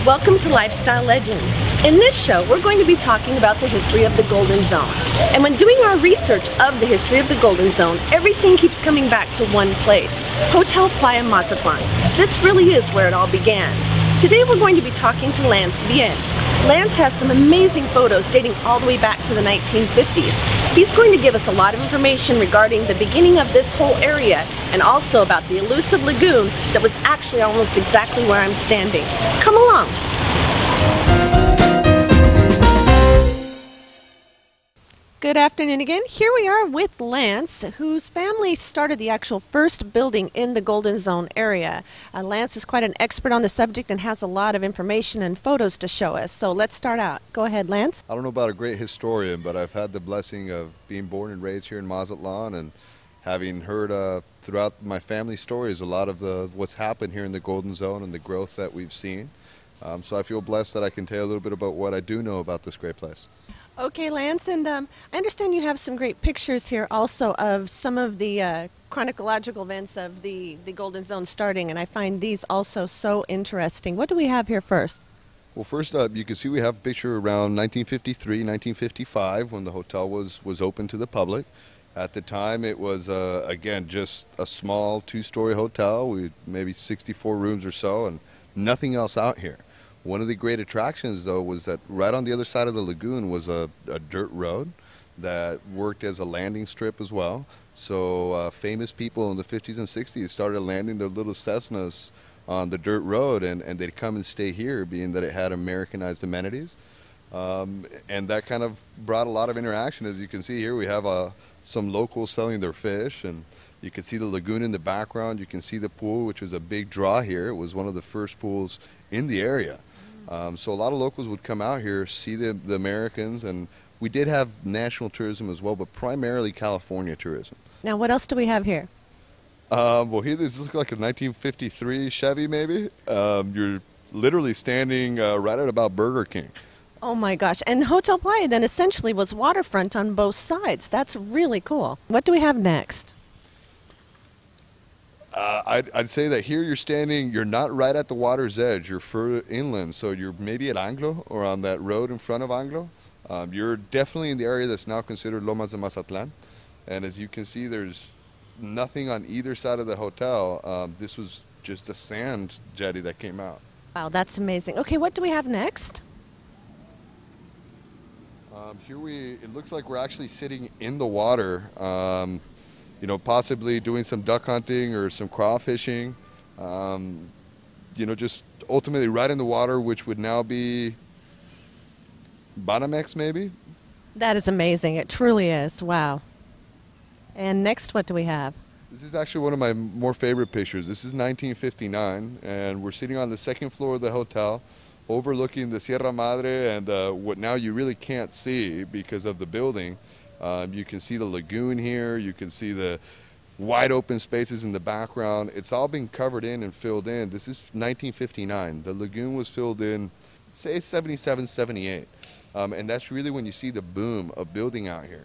Welcome to Lifestyle Legends. In this show, we're going to be talking about the history of the Golden Zone. And when doing our research of the history of the Golden Zone, everything keeps coming back to one place, Hotel Playa Mazatlan. This really is where it all began. Today we're going to be talking to Lance Vient. Lance has some amazing photos dating all the way back to the 1950s. He's going to give us a lot of information regarding the beginning of this whole area and also about the elusive lagoon that was actually almost exactly where I'm standing. Come along. Good afternoon again. Here we are with Lance, whose family started the actual first building in the Golden Zone area. Lance is quite an expert on the subject and has a lot of information and photos to show us. So let's start out. Go ahead, Lance. I don't know about a great historian, but I've had the blessing of being born and raised here in Mazatlan and having heard throughout my family stories a lot of what's happened here in the Golden Zone and the growth that we've seen. So I feel blessed that I can tell you a little bit about what I do know about this great place. Okay, Lance, and I understand you have some great pictures here also of some of the chronological events of the Golden Zone starting, and I find these also so interesting. What do we have here first? Well, first up, you can see we have a picture around 1953, 1955 when the hotel was open to the public. At the time, it was, again, just a small two-story hotel with maybe 64 rooms or so and nothing else out here. One of the great attractions, though, was that right on the other side of the lagoon was a dirt road that worked as a landing strip as well. So famous people in the 50s and 60s started landing their little Cessnas on the dirt road, and they'd come and stay here, being that it had Americanized amenities. And that kind of brought a lot of interaction. As you can see here, we have some locals selling their fish, and you can see the lagoon in the background. You can see the pool, which was a big draw here. It was one of the first pools in the area. So a lot of locals would come out here, see the Americans, and we did have national tourism as well, but primarily California tourism. Now, what else do we have here? Well, here this looks like a 1953 Chevy, maybe. You're literally standing right at about Burger King. Oh my gosh, and Hotel Playa then essentially was waterfront on both sides. That's really cool. What do we have next? I'd say that here you're not right at the water's edge. You're further inland, so you're maybe at Anglo or on that road in front of Anglo. You're definitely in the area that's now considered Lomas de Mazatlan. And as you can see, there's nothing on either side of the hotel. This was just a sand jetty that came out. Wow, that's amazing. Okay, what do we have next? It looks like we're actually sitting in the water. You know, possibly doing some duck hunting or some crawfishing, you know, just ultimately right in the water, which would now be Banamex, maybe? That is amazing. It truly is. Wow. And next, what do we have? This is actually one of my more favorite pictures. This is 1959, and we're sitting on the second floor of the hotel, overlooking the Sierra Madre and what now you really can't see because of the building. You can see the lagoon here. You can see the wide open spaces in the background. It's all been covered in and filled in. This is 1959. The lagoon was filled in, say, 77, 78. And that's really when you see the boom of building out here.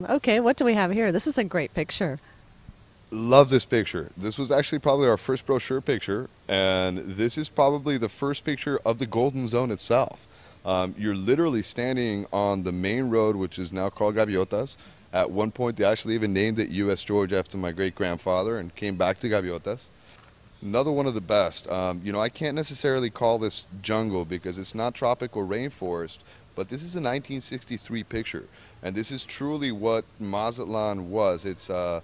Okay, what do we have here? This is a great picture. Love this picture. This was actually probably our first brochure picture. And this is probably the first picture of the Golden Zone itself. You're literally standing on the main road, which is now called Gaviotas. At one point, they actually even named it U.S. George after my great-grandfather and came back to Gaviotas. Another one of the best. You know, I can't necessarily call this jungle because it's not tropical rainforest, but this is a 1963 picture. And this is truly what Mazatlan was. It's a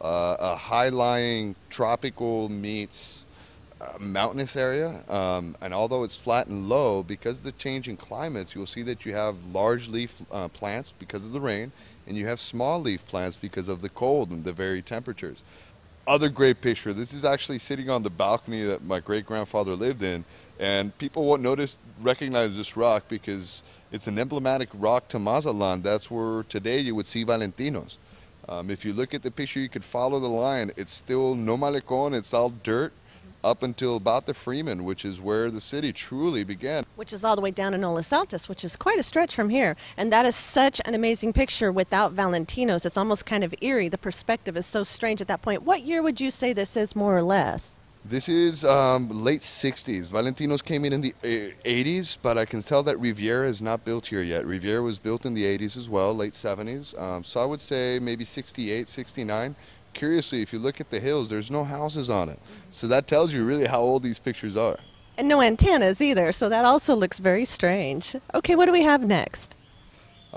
high-lying tropical meets mountainous area, and although it's flat and low, because of the change in climates, you'll see that you have large leaf plants because of the rain, and you have small leaf plants because of the cold and the varied temperatures. Other great picture. This is actually sitting on the balcony that my great-grandfather lived in, and people won't recognize this rock because it's an emblematic rock to Mazatlan. That's where today you would see Valentinos. If you look at the picture, you could follow the line. It's still no malecón, it's all dirt, up until about the Freeman, which is where the city truly began. Which is all the way down in Los Altos, which is quite a stretch from here. And that is such an amazing picture without Valentinos. It's almost kind of eerie. The perspective is so strange at that point. What year would you say this is, more or less? This is late 60s. Valentinos came in the 80s, but I can tell that Riviera is not built here yet. Riviera was built in the 80s as well, late 70s. So I would say maybe 68, 69. Curiously, if you look at the hills, there's no houses on it. So that tells you really how old these pictures are. And no antennas either, so that also looks very strange. Okay, what do we have next?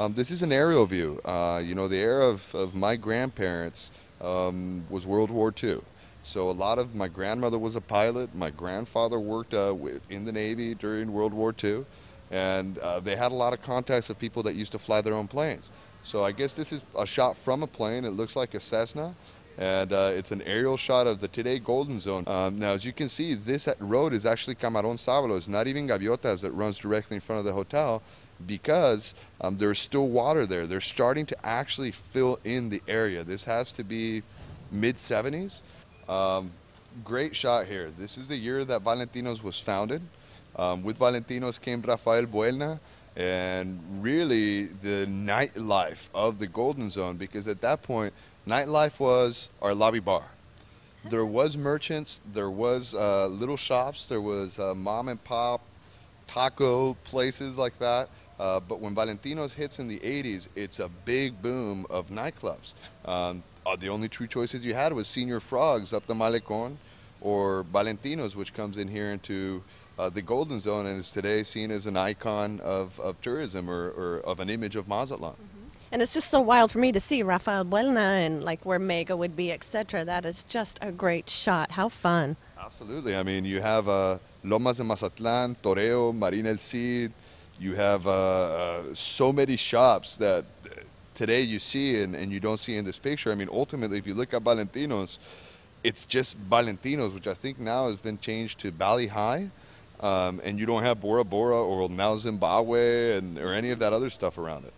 This is an aerial view. You know, the era of my grandparents was World War II. So a lot of my grandmother was a pilot. My grandfather worked in the Navy during World War II. And they had a lot of contacts of people that used to fly their own planes. So I guess this is a shot from a plane. It looks like a Cessna. And it's an aerial shot of the today Golden Zone. Now, as you can see, this road is actually Camarón Sábalo. It's not even Gaviotas that runs directly in front of the hotel, because there's still water there. They're starting to actually fill in the area. This has to be mid-70s. Great shot here. This is the year that Valentinos was founded. With Valentinos came Rafael Buelna, and really the nightlife of the Golden Zone, because at that point, nightlife was our lobby bar. There was merchants, there was little shops, there was mom and pop taco places like that. But when Valentinos hits in the 80s, it's a big boom of nightclubs. The only true choices you had was Senior Frogs up the Malecon, or Valentinos, which comes in here into the Golden Zone and is today seen as an icon of tourism, or of an image of Mazatlan. And it's just so wild for me to see Rafael Buelna and like where Mega would be, etc. That is just a great shot. How fun. Absolutely. I mean, you have Lomas de Mazatlan, Toreo, Marina El Cid. You have so many shops that today you see and you don't see in this picture. I mean, ultimately, if you look at Valentinos, it's just Valentinos, which I think now has been changed to Bali High. And you don't have Bora Bora or now Zimbabwe or any of that other stuff around it.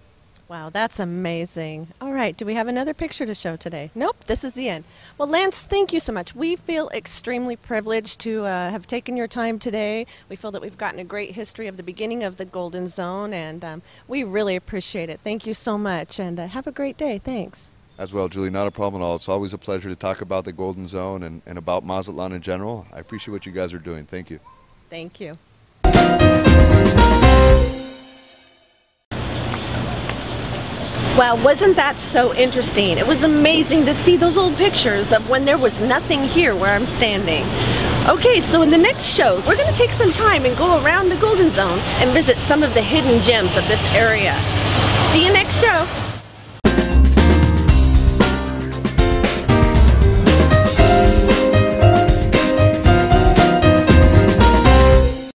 Wow, that's amazing. All right, do we have another picture to show today? Nope, this is the end. Well, Lance, thank you so much. We feel extremely privileged to have taken your time today. We feel that we've gotten a great history of the beginning of the Golden Zone, and we really appreciate it. Thank you so much, and have a great day. Thanks. As well, Julie, not a problem at all. It's always a pleasure to talk about the Golden Zone and about Mazatlan in general. I appreciate what you guys are doing. Thank you. Thank you. Wow, wasn't that so interesting? It was amazing to see those old pictures of when there was nothing here where I'm standing. Okay, so in the next shows, we're going to take some time and go around the Golden Zone and visit some of the hidden gems of this area. See you next show.